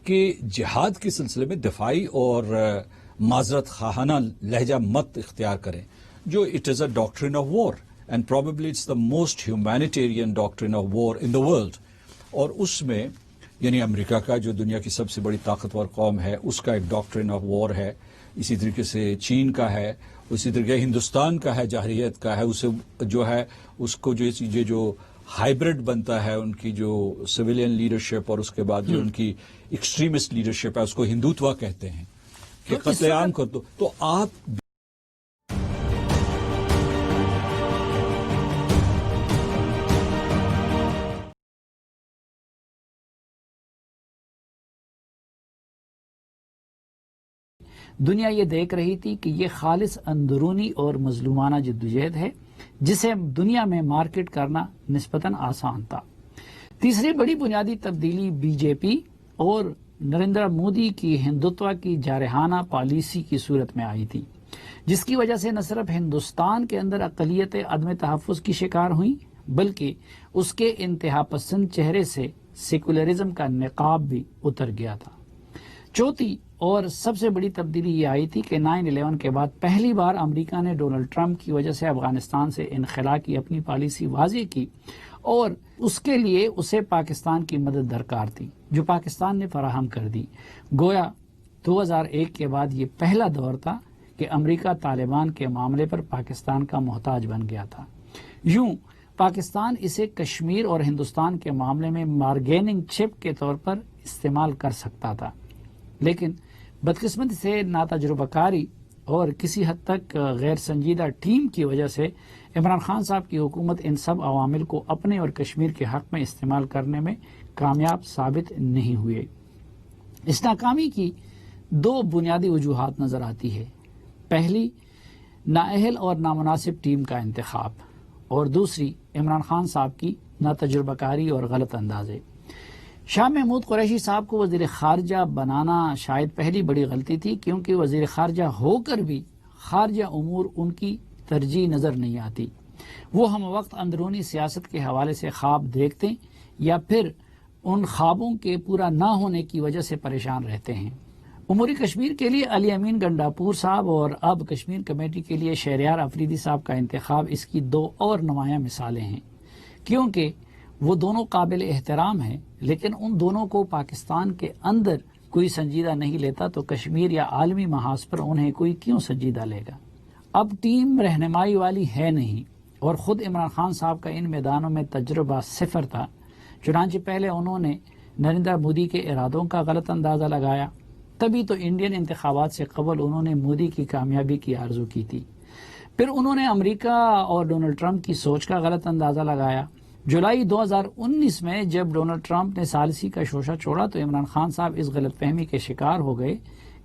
کہ جہاد کے سلسلے میں دفاعی اور معذرت خواہانہ لہجہ مت اختیار کریں، جو it is a doctrine of war and probably it's the most humanitarian doctrine of war in the world. اور اس میں یعنی امریکہ کا جو دنیا کی سب سے بڑی طاقتور قوم ہے اس کا ایک ڈاکٹرن آف وار ہے، اسی طریقے سے چین کا ہے، اسی طریقے ہندوستان کا ہے، جارحیت کا ہے، اسے جو ہے اس کو جو ہائیبرڈ بنتا ہے ان کی جو سویلین لیڈرشپ اور اس کے بعد جو ان کی ایکسٹریمسٹ لیڈرشپ ہے اس کو ہندوتوا کہتے ہیں کہ قتل عام کر دو. تو آپ دنیا یہ دیکھ رہی تھی کہ یہ خالص اندرونی اور مظلومانہ جدوجہد ہے جسے دنیا میں مارکیٹ کرنا نسبتاً آسان تھا. تیسری بڑی بنیادی تبدیلی بی جے پی اور نریندر مودی کی ہندوتوا کی جارحانہ پالیسی کی صورت میں آئی تھی، جس کی وجہ سے نہ صرف ہندوستان کے اندر اقلیتیں عدم تحفظ کی شکار ہوئیں بلکہ اس کے انتہا پسند چہرے سے سیکولرزم کا نقاب بھی اتر گیا تھا. چوتھی اور سب سے بڑی تبدیلی یہ آئی تھی کہ 9/11 کے بعد پہلی بار امریکہ نے ڈونلڈ ٹرمپ کی وجہ سے افغانستان سے انخلا کی اپنی پالیسی واضح کی اور اس کے لیے اسے پاکستان کی مدد درکار تھی جو پاکستان نے فراہم کر دی. گویا 2001 کے بعد یہ پہلا دور تھا کہ امریکہ طالبان کے معاملے پر پاکستان کا محتاج بن گیا تھا. یوں پاکستان اسے کشمیر اور ہندوستان کے معاملے میں بارگیننگ چپ کے طور پر استعمال کر سکتا تھا، لیکن بدقسمتی سے ناتجربہ کاری اور کسی حد تک غیر سنجیدہ ٹیم کی وجہ سے عمران خان صاحب کی حکومت ان سب عوامل کو اپنے اور کشمیر کے حق میں استعمال کرنے میں کامیاب ثابت نہیں ہوئے. اس ناکامی کی دو بنیادی وجوہات نظر آتی ہے. پہلی، نااہل اور نامناسب ٹیم کا انتخاب، اور دوسری عمران خان صاحب کی ناتجربہ کاری اور غلط اندازے. شاہ محمود قریشی صاحب کو وزیر خارجہ بنانا شاید پہلی بڑی غلطی تھی، کیونکہ وزیر خارجہ ہو کر بھی خارجہ امور ان کی ترجیح نظر نہیں آتی. وہ ہم وقت اندرونی سیاست کے حوالے سے خواب دیکھتے یا پھر ان خوابوں کے پورا نہ ہونے کی وجہ سے پریشان رہتے ہیں. امور کشمیر کے لیے علی امین گنڈاپور صاحب اور اب کشمیر کمیٹی کے لیے شہریار افریدی صاحب کا انتخاب اس کی دو اور نمایاں مثالیں ہیں، کیونکہ وہ دونوں قابل احترام ہیں، لیکن ان دونوں کو پاکستان کے اندر کوئی سنجیدہ نہیں لیتا تو کشمیر یا عالمی محاذ پر انہیں کوئی کیوں سنجیدہ لے گا. اب ٹیم رہنمائی والی ہے نہیں اور خود عمران خان صاحب کا ان میدانوں میں تجربہ صفر تھا، چنانچہ پہلے انہوں نے نریندر مودی کے ارادوں کا غلط اندازہ لگایا، تبھی تو انڈین انتخابات سے قبل انہوں نے مودی کی کامیابی کی آرزو کی تھی. پھر انہوں نے امریکہ اور ڈونلڈ ٹرمپ کی سوچ کا غلط اندازہ لگایا. جولائی 2019 میں جب ڈونلڈ ٹرمپ نے ثالثی کا شوشہ چھوڑا تو عمران خان صاحب اس غلط فہمی کے شکار ہو گئے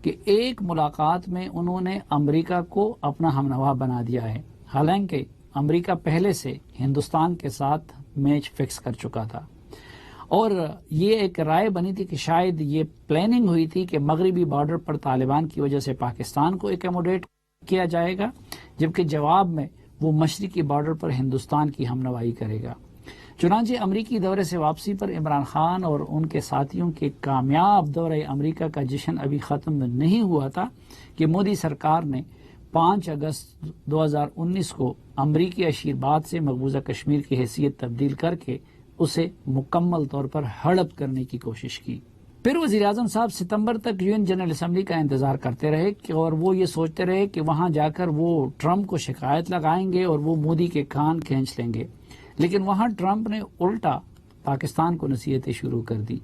کہ ایک ملاقات میں انہوں نے امریکہ کو اپنا ہمنوا بنا دیا ہے، حالانکہ امریکہ پہلے سے ہندوستان کے ساتھ میچ فکس کر چکا تھا. اور یہ ایک رائے بنی تھی کہ شاید یہ پلاننگ ہوئی تھی کہ مغربی بارڈر پر طالبان کی وجہ سے پاکستان کو ایکوموڈیٹ کیا جائے گا، جبکہ جواب میں وہ مشرقی بارڈر پر ہندوستان کی ہمنوائی کرے گا. چنانچہ امریکی دورے سے واپسی پر عمران خان اور ان کے ساتھیوں کے کامیاب دورہ امریکہ کا جشن ابھی ختم نہیں ہوا تھا کہ مودی سرکار نے 5 اگست 2019 کو امریکی آشیرواد سے مقبوضہ کشمیر کی حیثیت تبدیل کر کے اسے مکمل طور پر ہڑپ کرنے کی کوشش کی. پھر وزیر اعظم صاحب ستمبر تک UN جنرل اسمبلی کا انتظار کرتے رہے اور وہ یہ سوچتے رہے کہ وہاں جا کر وہ ٹرمپ کو شکایت لگائیں گے اور وہ مودی کے کان کھینچ لیں گے، لیکن وہاں ٹرمپ نے الٹا پاکستان کو نصیحتیں شروع کر دی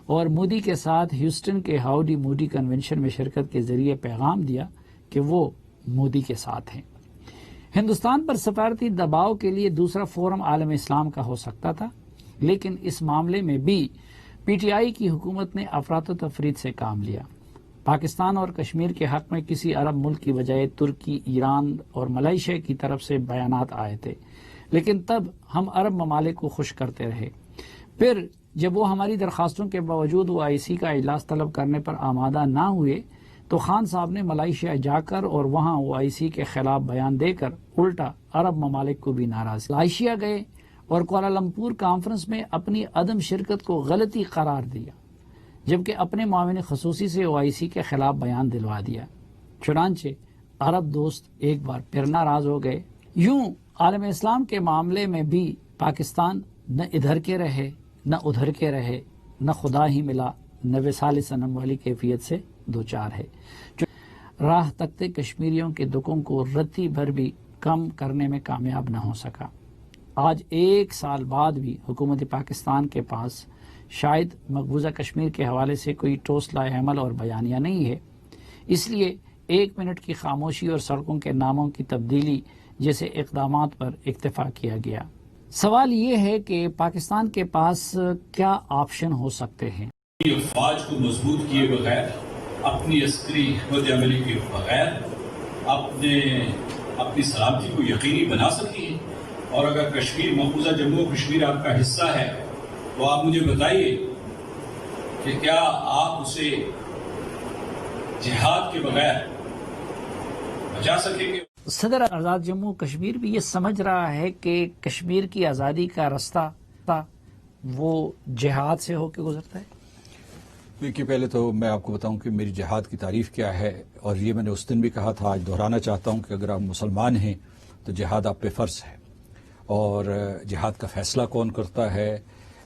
اور مودی کے ساتھ ہیوسٹن کے ہاؤڈی مودی کنونشن میں شرکت کے ذریعے پیغام دیا کہ وہ مودی کے ساتھ ہیں. ہندوستان پر سفارتی دباؤ کے لیے دوسرا فورم عالم اسلام کا ہو سکتا تھا، لیکن اس معاملے میں بھی پی ٹی آئی کی حکومت نے افراط و تفرید سے کام لیا. پاکستان اور کشمیر کے حق میں کسی عرب ملک کی بجائے ترکی، ایران اور ملائیشیا کی طرف سے بیانات آئے تھے، لیکن تب ہم عرب ممالک کو خوش کرتے رہے. پھر جب وہ ہماری درخواستوں کے باوجود OIC کا اجلاس طلب کرنے پر آمادہ نہ ہوئے تو خان صاحب نے ملائیشیا جا کر اور وہاں OIC کے خلاف بیان دے کر الٹا عرب ممالک کو بھی ناراض. ملائیشیا گئے اور کوالالمپور کانفرنس میں اپنی عدم شرکت کو غلطی قرار دیا، جبکہ اپنے معاون خصوصی سے OIC کے خلاف بیان دلوا دیا۔ چنانچہ عرب دوست ایک بار پھر ناراض ہو گئے۔ یوں عالم اسلام کے معاملے میں بھی پاکستان نہ ادھر کے رہے نہ ادھر کے رہے، نہ خدا ہی ملا نہ وصال صنم والی کیفیت سے دوچار ہے۔ راہ تکتے کشمیریوں کے دکھوں کو رتی بھر بھی کم کرنے میں کامیاب نہ ہو سکا۔ آج 1 سال بعد بھی حکومت پاکستان کے پاس شاید مقبوضہ کشمیر کے حوالے سے کوئی ٹھوس لائحہ عمل اور بیانیہ نہیں ہے۔ اس لیے 1 منٹ کی خاموشی اور سڑکوں کے ناموں کی تبدیلی جیسے اقدامات پر اکتفا کیا گیا۔ سوال یہ ہے کہ پاکستان کے پاس کیا آپشن ہو سکتے ہیں؟ افواج کو مضبوط کیے بغیر، اپنی عسکری حکمت عملی کے بغیر اپنی سلامتی کو یقینی بنا سکتی ہیں۔ اور اگر کشمیر مقبوضہ جموں و کشمیر آپ کا حصہ ہے تو آپ مجھے بتائیے کہ کیا آپ اسے جہاد کے بغیر بچا سکیں گے؟ صدر آزاد جموں کشمیر بھی یہ سمجھ رہا ہے کہ کشمیر کی آزادی کا رستہ وہ جہاد سے ہو کے گزرتا ہے۔ دیکھیے، پہلے تو میں آپ کو بتاؤں کہ میری جہاد کی تعریف کیا ہے، اور یہ میں نے اس دن بھی کہا تھا، آج دہرانا چاہتا ہوں کہ اگر آپ مسلمان ہیں تو جہاد آپ پہ فرض ہے، اور جہاد کا فیصلہ کون کرتا ہے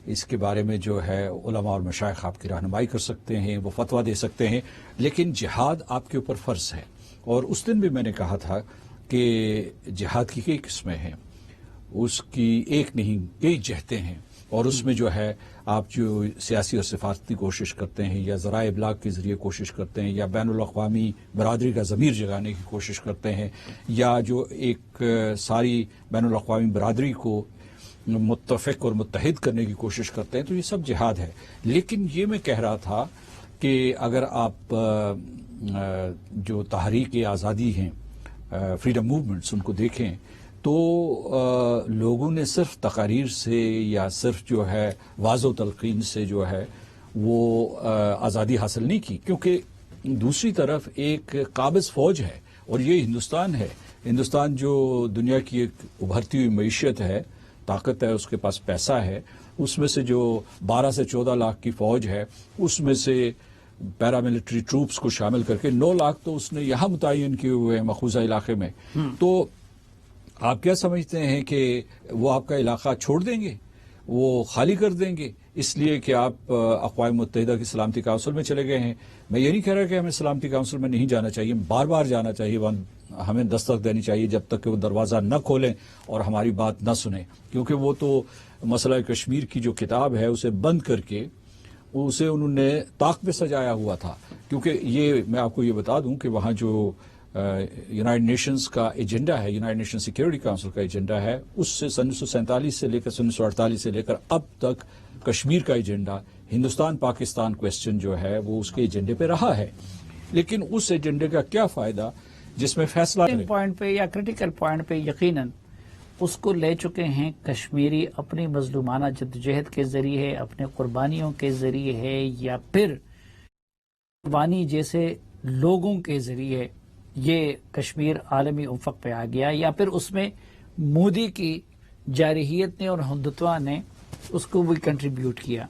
اس کے بارے میں جو ہے علماء اور مشائخ آپ کی رہنمائی کر سکتے ہیں، وہ فتویٰ دے سکتے ہیں، لیکن جہاد آپ کے اوپر فرض ہے۔ اور اس دن بھی میں نے کہا تھا کہ جہاد کی کئی قسمیں ہیں، اس کی ایک نہیں کئی جہتیں ہیں، اور اس میں جو ہے آپ جو سیاسی اور سفارتی کوشش کرتے ہیں، یا ذرائع ابلاغ کے ذریعے کوشش کرتے ہیں، یا بین الاقوامی برادری کا ضمیر جگانے کی کوشش کرتے ہیں، یا جو ایک ساری بین الاقوامی برادری کو متفق اور متحد کرنے کی کوشش کرتے ہیں، تو یہ سب جہاد ہے۔ لیکن یہ میں کہہ رہا تھا کہ اگر آپ جو تحریک آزادی ہیں، فریڈم موومنٹس، ان کو دیکھیں تو لوگوں نے صرف تقاریر سے یا صرف جو ہے واضح و تلقین سے جو ہے وہ آزادی حاصل نہیں کی، کیونکہ دوسری طرف ایک قابض فوج ہے، اور یہ ہندوستان ہے۔ ہندوستان جو دنیا کی ایک ابھرتی ہوئی معیشت ہے، طاقت ہے، اس کے پاس پیسہ ہے، اس میں سے جو 12 سے 14 لاکھ کی فوج ہے، اس میں سے پیراملٹری ٹروپس کو شامل کر کے 9 لاکھ تو اس نے یہاں متعین کیے ہوئے ہیں مقبوضہ علاقے میں۔ تو آپ کیا سمجھتے ہیں کہ وہ آپ کا علاقہ چھوڑ دیں گے، وہ خالی کر دیں گے اس لیے کہ آپ اقوام متحدہ کی سلامتی کونسل میں چلے گئے ہیں؟ میں یہ نہیں کہہ رہا کہ ہمیں سلامتی کونسل میں نہیں جانا چاہیے، بار بار جانا چاہیے، ہمیں دستک دینی چاہیے جب تک کہ وہ دروازہ نہ کھولیں اور ہماری بات نہ سنیں، کیونکہ وہ تو مسئلہ کشمیر کی جو کتاب ہے اسے بند کر کے اسے انہوں نے طاق پہ سجایا ہوا تھا۔ کیونکہ یہ میں آپ کو یہ بتا دوں کہ وہاں جو یونائٹڈ نیشنز کا ایجنڈا ہے، یونائٹڈ نیشن سیکیورٹی کونسل کا ایجنڈا ہے، اس سے 1947 سے لے کر 1948 سے لے کر اب تک کشمیر کا ایجنڈا، ہندوستان پاکستان کویسچن جو ہے وہ اس کے ایجنڈے پہ رہا ہے۔ لیکن اس ایجنڈے کا کیا فائدہ جس میں فیصلہ پوائنٹ پہ یا کریٹیکل پوائنٹ پہ یقیناً اس کو لے چکے ہیں کشمیری اپنی مظلومانہ جدوجہد کے ذریعے، اپنے قربانیوں کے ذریعے ہے، یا پھر قربانی جیسے لوگوں کے ذریعے یہ کشمیر عالمی افق پہ آ گیا، یا پھر اس میں مودی کی جارحیت نے اور ہندوتوا نے اس کو بھی کنٹریبیوٹ کیا۔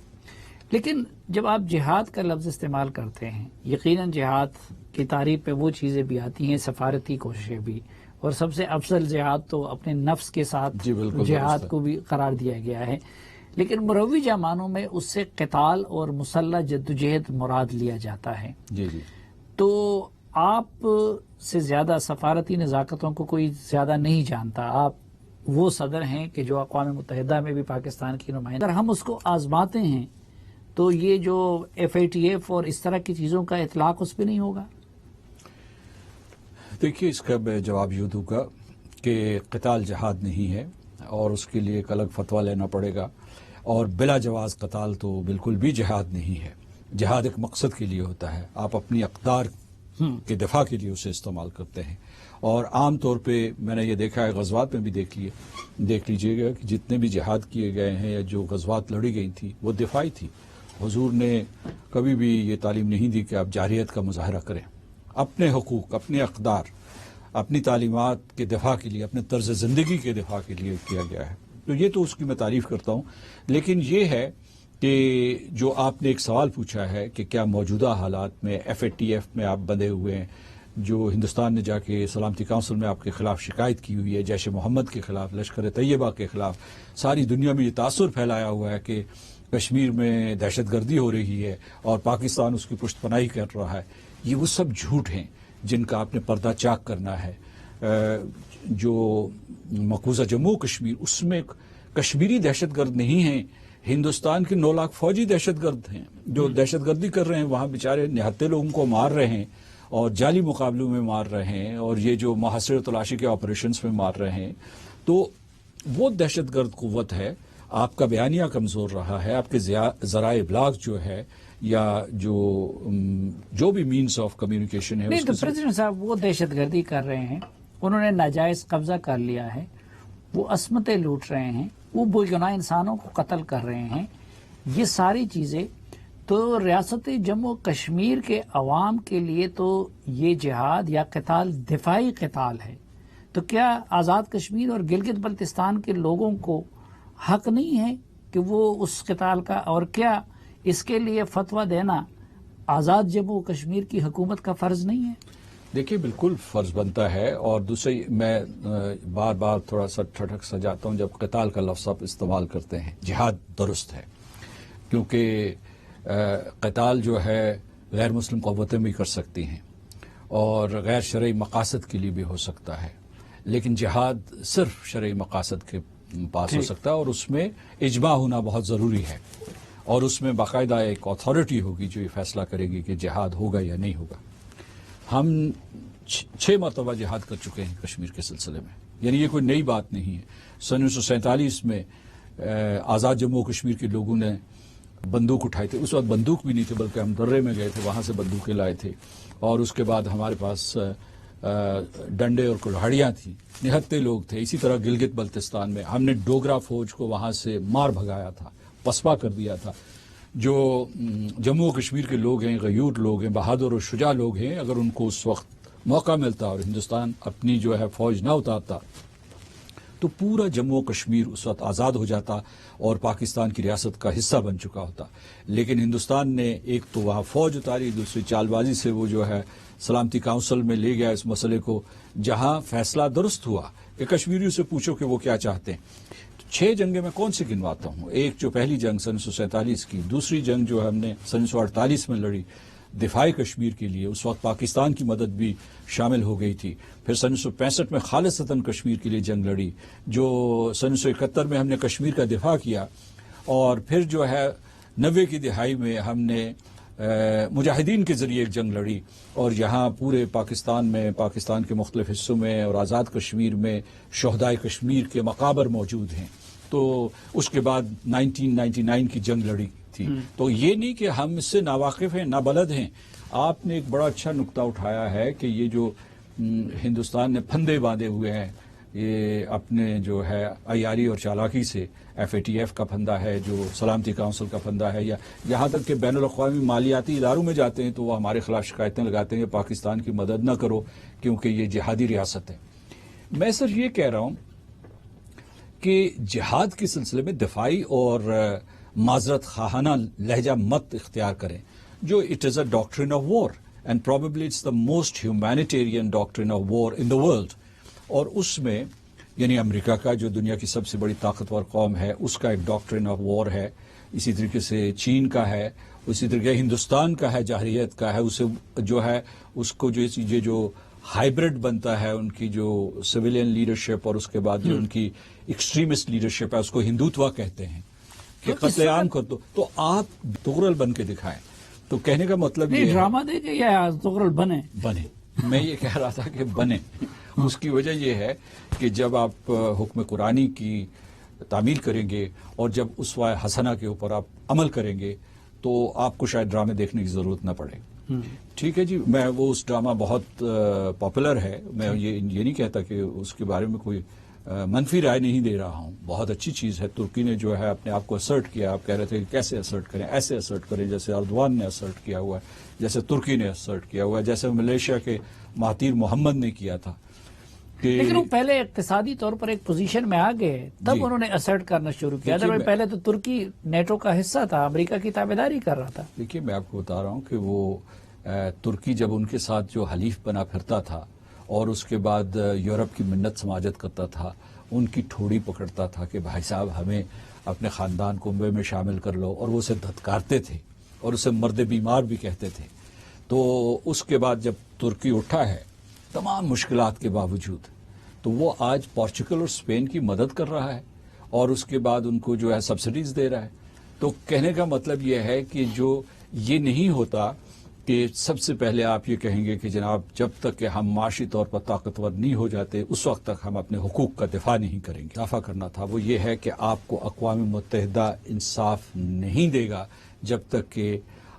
لیکن جب آپ جہاد کا لفظ استعمال کرتے ہیں، یقیناً جہاد کی تعریف پہ وہ چیزیں بھی آتی ہیں، سفارتی کوششیں بھی، اور سب سے افضل جہاد تو اپنے نفس کے ساتھ جہاد کو بھی قرار دیا گیا ہے، لیکن مروجہ معنوں میں اس سے قتال اور مسلح جدوجہد مراد لیا جاتا ہے۔ تو آپ سے زیادہ سفارتی نزاکتوں کو کوئی زیادہ نہیں جانتا، آپ وہ صدر ہیں کہ جو اقوام متحدہ میں بھی پاکستان کی نمائندہ، اگر ہم اس کو آزماتے ہیں تو یہ جو FATF اور اس طرح کی چیزوں کا اطلاق اس پہ نہیں ہوگا۔ دیکھیے، اس کا جواب یوں دوں گا کہ قتال جہاد نہیں ہے، اور اس کے لیے ایک الگ فتویٰ لینا پڑے گا، اور بلا جواز قتال تو بالکل بھی جہاد نہیں ہے۔ جہاد ایک مقصد کے لیے ہوتا ہے، آپ اپنی اقدار کے دفاع کے لیے اسے استعمال کرتے ہیں، اور عام طور پہ میں نے یہ دیکھا ہے، غزوات میں بھی دیکھ لیجئے گا کہ جتنے بھی جہاد کیے گئے ہیں یا جو غزوات لڑی گئی تھی وہ دفاعی تھی۔ حضور نے کبھی بھی یہ تعلیم نہیں دی کہ آپ جارحیت کا مظاہرہ کریں، اپنے حقوق، اپنے اقدار، اپنی تعلیمات کے دفاع کے لیے، اپنے طرز زندگی کے دفاع کے لیے کیا گیا ہے۔ تو یہ تو اس کی میں تعریف کرتا ہوں، لیکن یہ ہے کہ جو آپ نے ایک سوال پوچھا ہے کہ کیا موجودہ حالات میں FATF میں آپ بندے ہوئے ہیں، جو ہندوستان نے جا کے سلامتی کونسل میں آپ کے خلاف شکایت کی ہوئی ہے، جیش محمد کے خلاف، لشکر طیبہ کے خلاف، ساری دنیا میں یہ تاثر پھیلایا ہوا ہے کہ کشمیر میں دہشت گردی ہو رہی ہے اور پاکستان اس کی پشت پناہی کر رہا ہے، یہ وہ سب جھوٹ ہیں جن کا آپ نے پردہ چاک کرنا ہے۔ جو مقبوضہ جموں کشمیر، اس میں کشمیری دہشت گرد نہیں ہیں، ہندوستان کے 9 لاکھ فوجی دہشت گرد ہیں جو دہشت گردی کر رہے ہیں، وہاں بیچارے نہتے لوگوں کو مار رہے ہیں اور جعلی مقابلوں میں مار رہے ہیں اور یہ جو محاصرہ تلاشی کے آپریشنز میں مار رہے ہیں، تو وہ دہشت گرد قوت ہے۔ آپ کا بیانیہ کمزور رہا ہے، آپ کے ذرائع ابلاغ جو ہے یا جو بھی مینز آف کمیونیکیشن ہے، نہیں تو پریزیڈنٹ صاحب وہ دہشت گردی کر رہے ہیں، انہوں نے ناجائز قبضہ کر لیا ہے، وہ عصمتیں لوٹ رہے ہیں، وہ بے گناہ انسانوں کو قتل کر رہے ہیں، یہ ساری چیزیں تو ریاست جموں کشمیر کے عوام کے لیے تو یہ جہاد یا قتال دفاعی قتال ہے، تو کیا آزاد کشمیر اور گلگت بلتستان کے لوگوں کو حق نہیں ہے کہ وہ اس قتال کا، اور کیا اس کے لیے فتویٰ دینا آزاد جموں کشمیر کی حکومت کا فرض نہیں ہے؟ دیکھیے بالکل فرض بنتا ہے، اور دوسری میں بار بار تھوڑا سا ٹھٹک سا جاتا ہوں جب قتال کا لفظ آپ استعمال کرتے ہیں۔ جہاد درست ہے، کیونکہ قتال جو ہے غیر مسلم قوتیں بھی کر سکتی ہیں اور غیر شرعی مقاصد کے لیے بھی ہو سکتا ہے، لیکن جہاد صرف شرعی مقاصد کے پاس ہو سکتا ہے اور اس میں اجماع ہونا بہت ضروری ہے، اور اس میں باقاعدہ ایک اتھارٹی ہوگی جو یہ فیصلہ کرے گی کہ جہاد ہوگا یا نہیں ہوگا۔ ہم 6 مرتبہ جہاد کر چکے ہیں کشمیر کے سلسلے میں، یعنی یہ کوئی نئی بات نہیں ہے۔ سن 1947 میں آزاد جموں کشمیر کے لوگوں نے بندوق اٹھائی تھی، اس وقت بندوق بھی نہیں تھے بلکہ ہم درے میں گئے تھے، وہاں سے بندوقیں لائے تھے، اور اس کے بعد ہمارے پاس ڈنڈے اور کلہاڑیاں تھیں، نہتے لوگ تھے۔ اسی طرح گلگت بلتستان میں ہم نے ڈوگرا فوج کو وہاں سے مار بھگایا تھا، پسپا کر دیا تھا۔ جو جموں کشمیر کے لوگ ہیں، غیور لوگ ہیں، بہادر اور شجاع لوگ ہیں، اگر ان کو اس وقت موقع ملتا اور ہندوستان اپنی جو ہے فوج نہ اتارتا تو پورا جموں کشمیر اس وقت آزاد ہو جاتا اور پاکستان کی ریاست کا حصہ بن چکا ہوتا، لیکن ہندوستان نے ایک تو وہاں فوج اتاری، دوسری چال بازی سے وہ جو ہے سلامتی کونسل میں لے گیا اس مسئلے کو، جہاں فیصلہ درست ہوا کہ کشمیریوں سے پوچھو کہ وہ کیا چاہتے ہیں۔ 6 جنگیں میں کون سی گنواتا ہوں؟ ایک جو پہلی جنگ سن 1947 کی، دوسری جنگ جو ہم نے سن 1948 میں لڑی دفاعی کشمیر کے لیے، اس وقت پاکستان کی مدد بھی شامل ہو گئی تھی، پھر سن 1965 میں خالصتاً کشمیر کے لیے جنگ لڑی، جو سن 1971 میں ہم نے کشمیر کا دفاع کیا، اور پھر جو ہے 90 کی دہائی میں ہم نے مجاہدین کے ذریعے ایک جنگ لڑی، اور یہاں پورے پاکستان میں، پاکستان کے مختلف حصوں میں اور آزاد کشمیر میں شہدائے کشمیر کے مقابر موجود ہیں۔ تو اس کے بعد 1999 کی جنگ لڑی تھی۔ تو یہ نہیں کہ ہم اس سے ناواقف ہیں، نابلد ہیں۔ آپ نے ایک بڑا اچھا نقطہ اٹھایا ہے کہ یہ جو ہندوستان نے پھندے باندھے ہوئے ہیں، یہ اپنے جو ہے عیاری اور چالاکی سے، FATF کا پھندا ہے، جو سلامتی کونسل کا پھندا ہے، یا یہاں تک کہ بین الاقوامی مالیاتی اداروں میں جاتے ہیں تو وہ ہمارے خلاف شکایتیں لگاتے ہیں کہ پاکستان کی مدد نہ کرو کیونکہ یہ جہادی ریاست ہے۔ میں سر یہ کہہ رہا ہوں کہ جہاد کے سلسلے میں دفاعی اور معذرت خواہانہ لہجہ مت اختیار کریں، جو it is a doctrine of war and probably it's the most humanitarian doctrine of war in the world, اور اس میں یعنی امریکہ کا جو دنیا کی سب سے بڑی طاقتور قوم ہے اس کا ایک ڈاکٹرن آف وار ہے، اسی طریقے سے چین کا ہے، اسی طریقے ہندوستان کا ہے، جارحیت کا ہے، اسے جو ہے اس کو جو یہ جو ہائیبرڈ بنتا ہے ان کی جو سویلین لیڈرشپ اور اس کے بعد جو ان کی ایکسٹریمسٹ لیڈرشپ ہے اس کو ہندوتوا کہتے ہیں کہ قتل عام کر دو، تو آپ تغرل بن کے دکھائیں۔ تو کہنے کا مطلب یہ ڈرامہ دے کے یا تغرل بنے میں یہ کہہ رہا تھا کہ بنے۔ اس کی وجہ یہ ہے کہ جب آپ حکم قرآنی کی تعمیل کریں گے اور جب اسوہ حسنہ کے اوپر آپ عمل کریں گے تو آپ کو شاید ڈرامے دیکھنے کی ضرورت نہ پڑے۔ ٹھیک ہے جی، میں وہ اس ڈرامہ بہت پاپولر ہے، میں یہ نہیں کہتا کہ اس کے بارے میں کوئی منفی رائے نہیں دے رہا ہوں، بہت اچھی چیز ہے۔ ترکی نے جو ہے اپنے آپ کو اسرٹ کیا، آپ کہہ رہے تھے کہ کیسے اسرٹ کریں، ایسے اسرٹ کریں جیسے اردوان نے اسرٹ کیا ہوا ہے، جیسے ترکی نے اسرٹ کیا ہوا ہے، جیسے ملیشیا کے مہاتیر محمد نے کیا تھا۔ لیکن وہ پہلے اقتصادی طور پر ایک پوزیشن میں آ گئے تب انہوں نے اسرٹ کرنا شروع کیا. ادروائز پہلے تو ترکی نیٹو کا حصہ تھا, امریکہ کی تابعداری کر رہا تھا. دیکھیے میں آپ کو بتا رہا ہوں کہ وہ ترکی جب ان کے ساتھ جو حلیف بنا پھرتا تھا اور اس کے بعد یورپ کی منت سماجت کرتا تھا, ان کی ٹھوڑی پکڑتا تھا کہ بھائی صاحب ہمیں اپنے خاندان کنبے میں شامل کر لو, اور وہ اسے دھتکارتے تھے اور اسے مرد بیمار بھی کہتے تھے. تو اس کے بعد جب ترکی اٹھا ہے تمام مشکلات کے باوجود, تو وہ آج پورچوگل اور اسپین کی مدد کر رہا ہے اور اس کے بعد ان کو جو ہے سبسڈیز دے رہا ہے. تو کہنے کا مطلب یہ ہے کہ جو یہ نہیں ہوتا کہ سب سے پہلے آپ یہ کہیں گے کہ جناب جب تک کہ ہم معاشی طور پر طاقتور نہیں ہو جاتے اس وقت تک ہم اپنے حقوق کا دفاع نہیں کریں گے. دفاع کرنا تھا وہ یہ ہے کہ آپ کو اقوام متحدہ انصاف نہیں دے گا جب تک کہ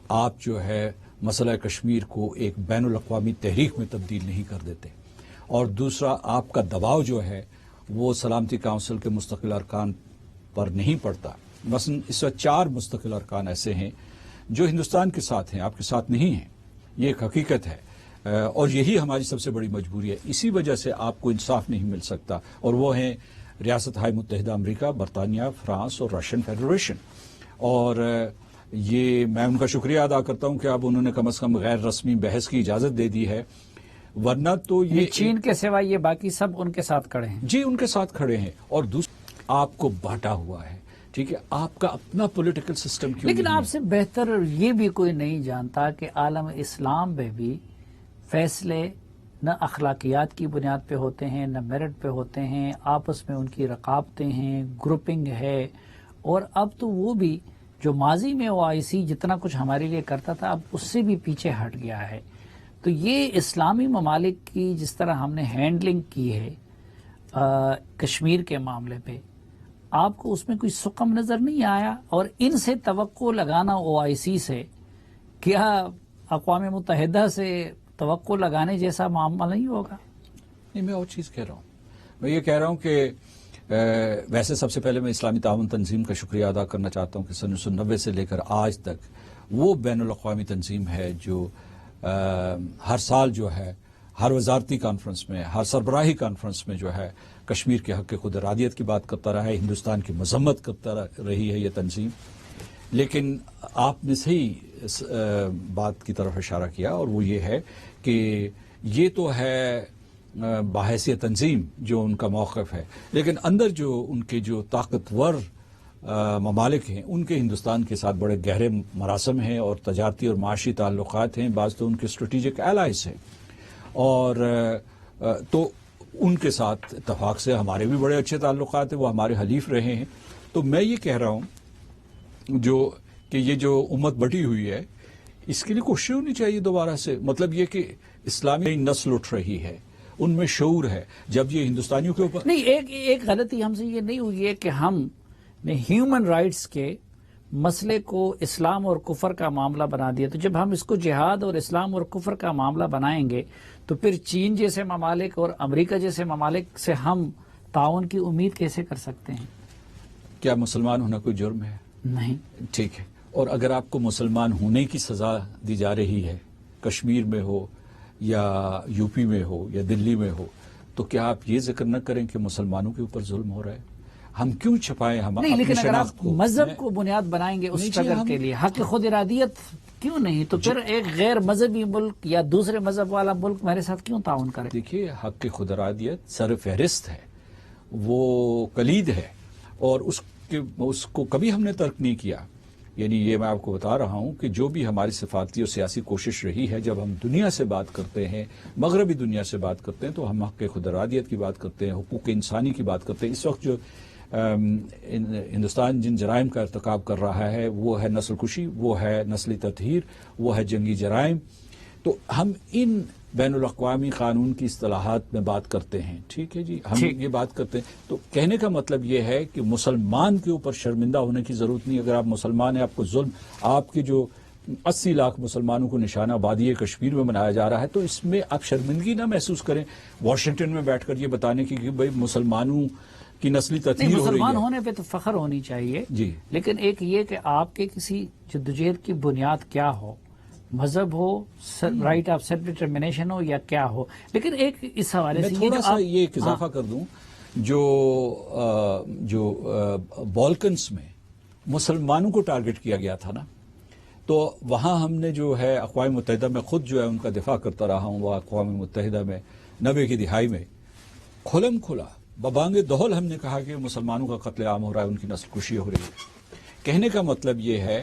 آپ جو ہے مسئلہ کشمیر کو ایک بین الاقوامی تحریک میں تبدیل نہیں کر دیتے. اور دوسرا, آپ کا دباؤ جو ہے وہ سلامتی کونسل کے مستقل ارکان پر نہیں پڑتا. مثلا اس وقت 4 مستقل ارکان ایسے ہیں جو ہندوستان کے ساتھ ہیں, آپ کے ساتھ نہیں ہیں. یہ ایک حقیقت ہے اور یہی ہماری سب سے بڑی مجبوری ہے. اسی وجہ سے آپ کو انصاف نہیں مل سکتا, اور وہ ہیں ریاستہائے متحدہ امریکہ, برطانیہ, فرانس اور رشین فیڈریشن. اور یہ میں ان کا شکریہ ادا کرتا ہوں کہ اب انہوں نے کم از کم غیر رسمی بحث کی اجازت دے دی ہے, ورنہ تو یہ چین کے سوائے یہ باقی سب ان کے ساتھ کھڑے ہیں. جی ان کے ساتھ کھڑے ہیں. اور دوسرا, آپ کو بانٹا ہوا ہے, ٹھیک ہے, آپ کا اپنا پولیٹیکل سسٹم کیوں لیکن نہیں آپ سے بہتر یہ بھی کوئی نہیں جانتا کہ عالم اسلام میں بھی فیصلے نہ اخلاقیات کی بنیاد پہ ہوتے ہیں, نہ میرٹ پہ ہوتے ہیں, آپس میں ان کی رقابتیں ہیں, گروپنگ ہے. اور اب تو وہ بھی جو ماضی میں OIC جتنا کچھ ہمارے لیے کرتا تھا اب اس سے بھی پیچھے ہٹ گیا ہے. تو یہ اسلامی ممالک کی جس طرح ہم نے ہینڈلنگ کی ہے کشمیر کے معاملے پہ, آپ کو اس میں کوئی سکم نظر نہیں آیا؟ اور ان سے توقع لگانا OIC سے, کیا اقوام متحدہ سے توقع لگانے جیسا معاملہ نہیں ہوگا؟ نہیں, میں اور چیز کہہ رہا ہوں. میں یہ کہہ رہا ہوں کہ ویسے سب سے پہلے میں اسلامی تعاون تنظیم کا شکریہ ادا کرنا چاہتا ہوں کہ سن 1990 سے لے کر آج تک وہ بین الاقوامی تنظیم ہے جو ہر سال جو ہے ہر وزارتی کانفرنس میں, ہر سربراہی کانفرنس میں جو ہے کشمیر کے حق خود ارادیت کی بات کرتا رہا ہے, ہندوستان کی مذمت کرتا رہی ہے یہ تنظیم. لیکن آپ نے صحیح بات کی طرف اشارہ کیا, اور وہ یہ ہے کہ یہ تو ہے باحیثیت تنظیم جو ان کا موقف ہے, لیکن اندر جو ان کے جو طاقتور ممالک ہیں ان کے ہندوستان کے ساتھ بڑے گہرے مراسم ہیں اور تجارتی اور معاشی تعلقات ہیں, بعض تو ان کے اسٹریٹجک الائز ہیں, اور تو ان کے ساتھ اتفاق سے ہمارے بھی بڑے اچھے تعلقات ہیں, وہ ہمارے حلیف رہے ہیں. تو میں یہ کہہ رہا ہوں کہ یہ جو امت بٹی ہوئی ہے اس کے لیے کوشش ہونی چاہیے دوبارہ سے. مطلب یہ کہ اسلامی نسل اٹھ رہی ہے, ان میں شعور ہے. جب یہ ہندوستانیوں کے اوپر نہیں, ایک غلطی ہم سے یہ نہیں ہوئی ہے کہ ہم نے ہیومن رائٹس کے مسئلے کو اسلام اور کفر کا معاملہ بنا دیا. تو جب ہم اس کو جہاد اور اسلام اور کفر کا معاملہ بنائیں گے تو پھر چین جیسے ممالک اور امریکہ جیسے ممالک سے ہم تعاون کی امید کیسے کر سکتے ہیں؟ کیا مسلمان ہونا کوئی جرم ہے؟ نہیں. ٹھیک ہے, اور اگر آپ کو مسلمان ہونے کی سزا دی جا رہی ہے, کشمیر میں ہو یا UP میں ہو یا دلی میں ہو, تو کیا آپ یہ ذکر نہ کریں کہ مسلمانوں کے اوپر ظلم ہو رہا ہے؟ ہم کیوں چھپائیں ہم نہیں, اپنی لیکن اگر شناخت آپ کو؟ مذہب کو بنیاد بنائیں گے اس اسٹرگل کے لیے, حق خود ارادیت کیوں نہیں؟ تو پھر ایک غیر مذہبی ملک یا دوسرے مذہب والا ملک میرے ساتھ کیوں تعاون کرے؟ دیکھیے, حق خود ارادیت سر فہرست ہے, وہ کلید ہے, اور اس کو کبھی ہم نے ترک نہیں کیا. یعنی یہ میں آپ کو بتا رہا ہوں کہ جو بھی ہماری سفارتی اور سیاسی کوشش رہی ہے, جب ہم دنیا سے بات کرتے ہیں, مغربی دنیا سے بات کرتے ہیں, تو ہم حق خود ارادیت کی بات کرتے ہیں, حقوق انسانی کی بات کرتے ہیں. اس وقت جو ہندوستان جن جرائم کا ارتکاب کر رہا ہے وہ ہے نسل کشی, وہ ہے نسلی تطہیر, وہ ہے جنگی جرائم. تو ہم ان بین الاقوامی قانون کی اصطلاحات میں بات کرتے ہیں, ٹھیک ہے جی, ہم یہ بات کرتے ہیں. تو کہنے کا مطلب یہ ہے کہ مسلمان کے اوپر شرمندہ ہونے کی ضرورت نہیں. اگر آپ مسلمان ہیں, آپ کو ظلم, آپ کے جو 80 لاکھ مسلمانوں کو نشانہ آبادی کشمیر میں منایا جا رہا ہے, تو اس میں آپ شرمندگی نہ محسوس کریں واشنگٹن میں بیٹھ کر یہ بتانے کی کہ بھئی مسلمانوں کی نسلی تطہیر ہو رہی ہے. مسلمان ہونے پہ تو فخر ہونی چاہیے جی, لیکن ایک یہ کہ آپ کے کسی جدوجہد کی بنیاد کیا ہو, مذہب ہو، رائٹ آف سیلف ڈٹرمنیشن ہو یا کیا ہو. لیکن ایک اس حوالے میں سے تھوڑا سا یہ ایک اضافہ کر دوں، جو بالکنس میں مسلمانوں کو ٹارگٹ کیا گیا تھا نا، تو وہاں ہم نے جو ہے اقوام متحدہ میں خود جو ہے ان کا دفاع کرتا رہا ہوں. وہ اقوام متحدہ میں 90 کی دہائی میں کھلم کھلا ببانگ دہل ہم نے کہا کہ مسلمانوں کا قتل عام ہو رہا ہے، ان کی نسل کشی ہو رہی ہے. کہنے کا مطلب یہ ہے